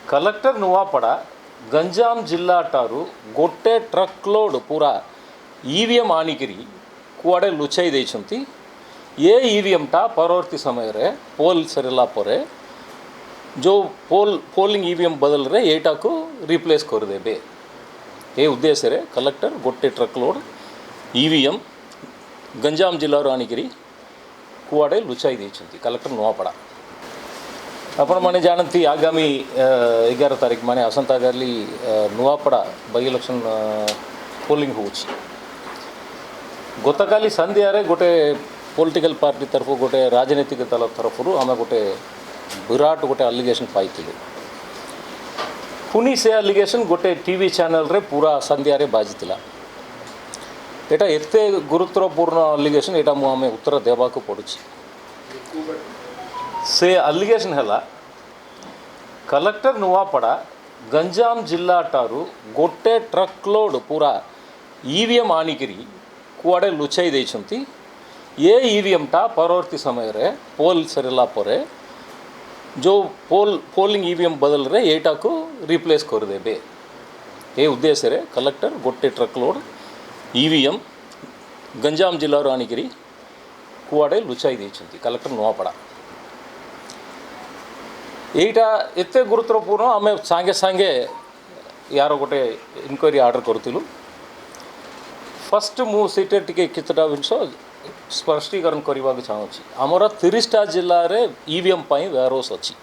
Collector Nuapada Ganjam जिला ठारू गोटे ट्रक लोड पूरा ईवीएम आनिकरी कुआड़े लुचाई देइछंती। ये ईवीएम टा परवर्ती समय रे पोल सरला परे जो पोलिंग ईवीएम बदल रे एटा को रिप्लेस कर देबे ये उद्देश्य रे कलेक्टर गोटे ट्रक लोड ईवीएम गंजाम जिला रो आनिकरी कुआड़े लुचाई देइछंती कलेक्टर नुआपड़ा। आपण मैंने जानती आगामी 11 तारीख माने आसंता काली नुआपड़ा बाई इलेक्शन पोलिंग होउछि। गतकाली संध्यारे गोटे पॉलिटिकल पार्टी तरफ गोटे राजनीतिक दल तरफ आम गोटे विराट गोटे अलिगेशन पाइथिलु। पुनी से अलिगेशन गोटे टीवी चैनल रे पूरा संध्यारे बाजितिला। एटा एते गुरुत्वपूर्ण अलिगेशन एटा मु आमे उत्तर देबाको पड़ुछि। से अलिगेशन है कलेक्टर नुआपड़ा गंजाम जिला ठारू गोटे ट्रक लोड पूरा ईवीएम आनिकरी कुआड़े लुचाई देइछंती। ये ईवीएम टा परवर्ती समय रे पोल सरला परे जो पोलिंग ईवीएम बदल रे एटा को रिप्लेस कर देबे ये उद्देश्य रे कलेक्टर गोटे ट्रक लोड ईवीएम गंजाम जिला रो आनिकरी कुआड़े लुचाई देइछंती कलेक्टर नुआपड़ा। यहीटा एते गुरुत्वपूर्ण आम सांगे सांगे यार गोटे इनक्वारी आर्डर करूँ। फर्स्ट मु सीटे टिके कितना जिनस स्पष्टीकरण करने को चाहूँगी। आमर 30टा जिले में ईवीएम वेयर हाउस अच्छी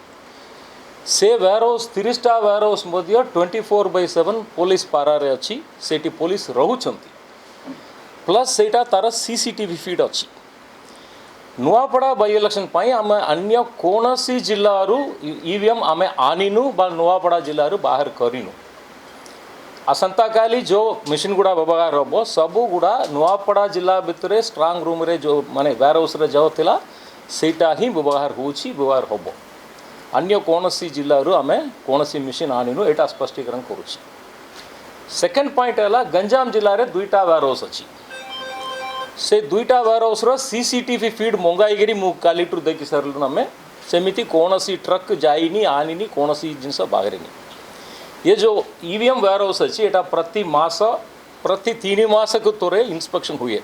से वेयर हाउस 30टा वेयर हाउस 24/7 पुलिस पारारे अच्छी सेठी पुलिस रोचंती प्लस सेटा तार सीसीटीवी फीड अच्छी। नुआपड़ा बाई इलेक्शन आम अन्य कौन सी जिलू ईवीएम आम आनीनु बा नुआपड़ा जिलू बाहर करूँ। आसंता काली जो मशीन गुड़ा व्यवहार हम सबू गुड़ा नुआपड़ा जिला भितर स्ट्रांग रूम रे जो माने वेयर हाउस रे जो थिला सेटा ही व्यवहार होउछि व्यवहार हम। अन्य कौन सी जिलू आम कौन सी मशीन आनीनु एटा स्पष्टीकरण करुछि। सेकेंड पॉइंट है गंजाम जिले में 2टा वेयर हाउस अच्छी से 2टा वेयर हाउस रो सीसीटीवी फीड मंगाई मु कालीटू देखी सारू आम सेमिति कौन सी ट्रक जाइनी आनीनी कौन सी जिनस बाहर। ये जो ईवीएम वेयर हाउस अच्छी एटा प्रति मास प्रति 3 मास को तोरे इंस्पेक्शन हुए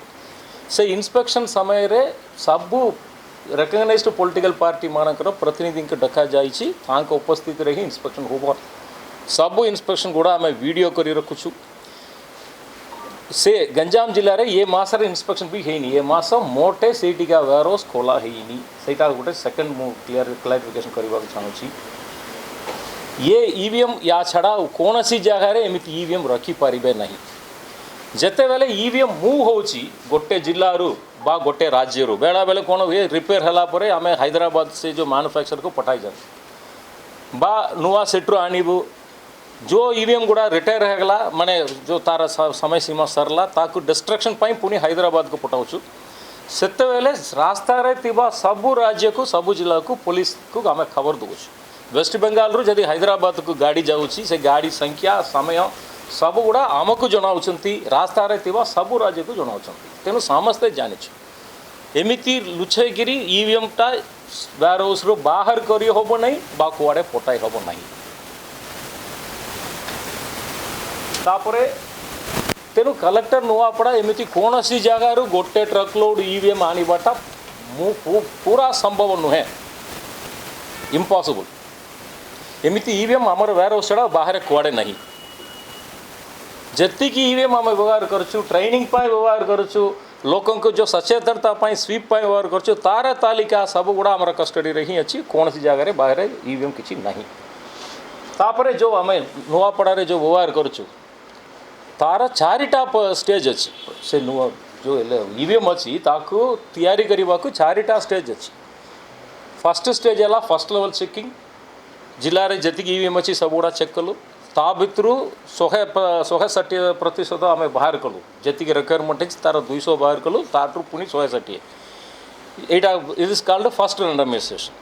से इंस्पेक्शन समय रे सबू रेकग्नाइज्ड पॉलिटिकल पार्टी मानकर प्रतिनिधि को डका जाइछि तांको उपस्थिति रे ही इंस्पेक्शन होबो। सबू इंस्पेक्शन गुड़ा आम वीडियो करी रखुछु। से गंजाम जिले रे ये मास रे इंस्पेक्शन भी है नहीं ये मास मोटे सेटिका वेयर हाउस खोला है नहीं सेटा गोटे सेकंड मु क्लारिफिकेशन करबा चाहूँ। ये ईवीएम या छड़ा कौन सी जगह रे एमिति ईवीएम रखी पारिबे नहीं। जेते बेले ईवीएम मूव होची गोटे जिल्लारू बा गोटे राज्यरू बेला बेले कौन हुए रिपेयर हला परे आमे हैदराबाद से जो मैन्युफैक्चर को पठाई जाए बा नुआ सेट्रो आनीबू जो ईवीएम गुड़ा रिटायर होगला माने जो तार समय सीमा सरला ताकू डिस्ट्रक्शन पाई पुणी हैदराबाद को पठाऊँ सेते बेले रास्ता रे तिबा सबू राज्य को सबू जिला को पुलिस को आमे खबर दूँ। वेस्ट बेंगाल रू जदि हैदराबाद को गाड़ी जाऊँगी से गाड़ी संख्या समय सब गुड़ा आमको जनाऊँगी रास्ता रे तिबा सबू राज्य को जनाऊँगी तेणु समस्ते जानी एमिति लुचैकिरी ईवीएम टा वेयर हाउस रू बाहर करी होबो नहीं बा कुआड़े पटाई होबो नहीं। तापरे तेणु कलेक्टर नुआपड़ा एमिति कौन सी जगार गोटे ट्रक लोड ईवीएम आनीबाटा पूरा संभव नुहे इम्पॉसिबल। एमिति ईवीएम आमर वेयर हाउस छड़ा बाहर कुआड़े नहीं जति की ईवीएम आम व्यवहार करछु ट्रेनिंग पाई व्यवहार करछु लोकों को जो सचेतनता पाई स्वीप पाई व्यवहार करछु तार तालिका सब गुड़ा आमर कस्टडी रे ही अच्छी कौन सी जगह रे बाहर ईवीएम किछि नहीं। तापरे जो आम नुआपड़ा रे जो व्यवहार करछु तार 4टा स्टेज अच्छी से नुआ जो ईवीएम अच्छी ताकू तैयारी करने को 4टा स्टेज अच्छी। फर्स्ट स्टेज है फर्स्ट लेवल चेकिंग जिले में जी ईवीएम अच्छी सब गुड़ा चेक कलु ता भितर 160% आम बाहर कलु जी रिक्वायरमेंट अच्छी तार 200 बाहर कलु ताठू पुणी 160 यहाँ it is called first randomization.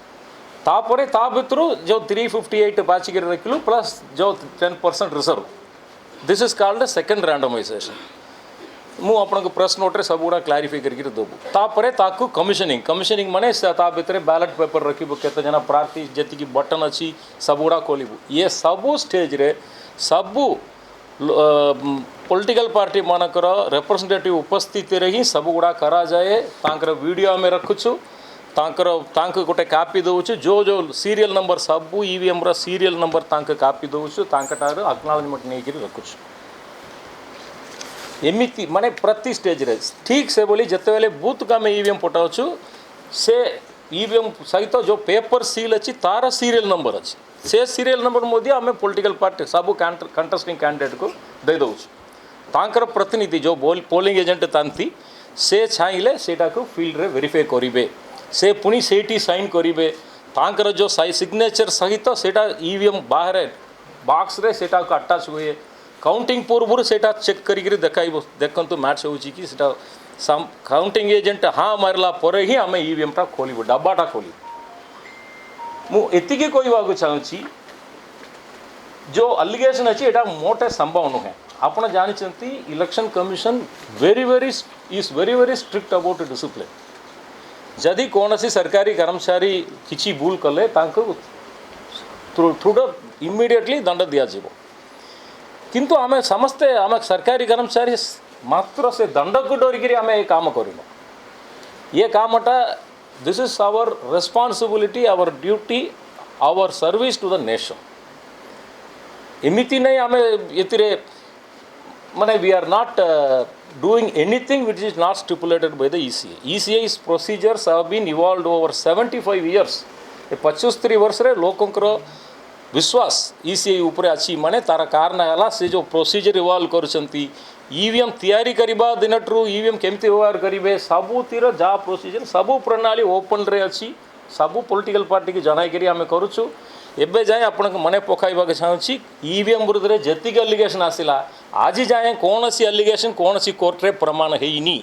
तापर ता भितर जो 358 बाचिक रखिलु प्लस जो 10% reserve this is called second randomization. मु आपन प्रेस नोट रे सब गुड़ा क्लारिफाई करके देबू तापरे ताकू कमिशनिंग माने ता भितर बैलेट पेपर रखिबो केते जना प्रार्थी जति की बटन अछि सब गुड़ा खोलिबू ये सबू स्टेज रे सबू पॉलिटिकल पार्टी मानकर रिप्रेजेंटेटिव उपस्थिति रे ही सब गुड़ा करा जाए तांकर वीडियो में रखुछु तांक गोटे कापी दउछु जो जो सीरियल नंबर सबू ईवीएम रा सीरियल नंबर तांक कापी दउछु तांक टार अक्नॉलेजमेंट नै करी रखुछु एमिति माने प्रति स्टेज रे ठीक से बोली जते बेले बूथ का में ईवीएम पटाउछु से ईवीएम सहित जो पेपर सील अछि तार सीरियल नंबर अछि से सीरियल नंबर मोदी आम पॉलिटिकल पार्टी सब कंटेस्टिंग कैंडिडेट को दे दउछु तांकर प्रतिनिधि जो पोलिंग एजेंट तांती से चाहिले सेटा को फील्ड रे वेरीफाई करिवे से पुणी सेठी साइन करिवे तांकर जो सिग्नेचर सहित सेटा ईवीएम बाहर बॉक्स रे सेटा को अटैच हुए काउंटिंग पूर्व सेटा चेक करिक देखाइब देखंतु मैच होउची कि सेटा काउंटिंग एजेंट हाँ मारला परे ही आम ईवीएम टा खोलिबो डब्बाटा खोली मु एतिके कहवाक चाहूँगी जो अलिगेशन अच्छी एटा मोटे संभव नुहे आपड़ जानते election commission is very very strict about discipline जदि कौन सी सरकारी कर्मचारी किसी भूल कले थ्रू इमिडिएटली दंड दिज्व किंतु आम समस्ते आम सरकारी कर्मचारी मात्र से दंड को डरिकी आम ये काम कर ये कामटा this is our responsibility our duty our service to the nation एमिति नहीं आम ये माने we are not doing anything which is not stipulated by the ECA. ECA's procedures have been evolved over 75 years. 75 वर्ष रे लोकंकर विश्वास ECA ऊपर अच्छी माने तार कारण है से जो प्रोसीजर इवॉल्व करछंती ईवीएम तैयारी करबा दिनटरू ईवीएम केमती व्यवहार करिवे सबू तीर जा प्रोसीजर सबू प्रणाली ओपन रे अच्छी सबू पॉलिटिकल पार्टी की जनाई करी आमे करूछु एबे जाए आपन मने पकाइबा के चाहूची ईवीएम विरुद्ध रे जतिक एलिगेशन आसिला आज जाए कौन सी एलिगेशन कौन सी कोर्ट रे प्रमाण हेइनी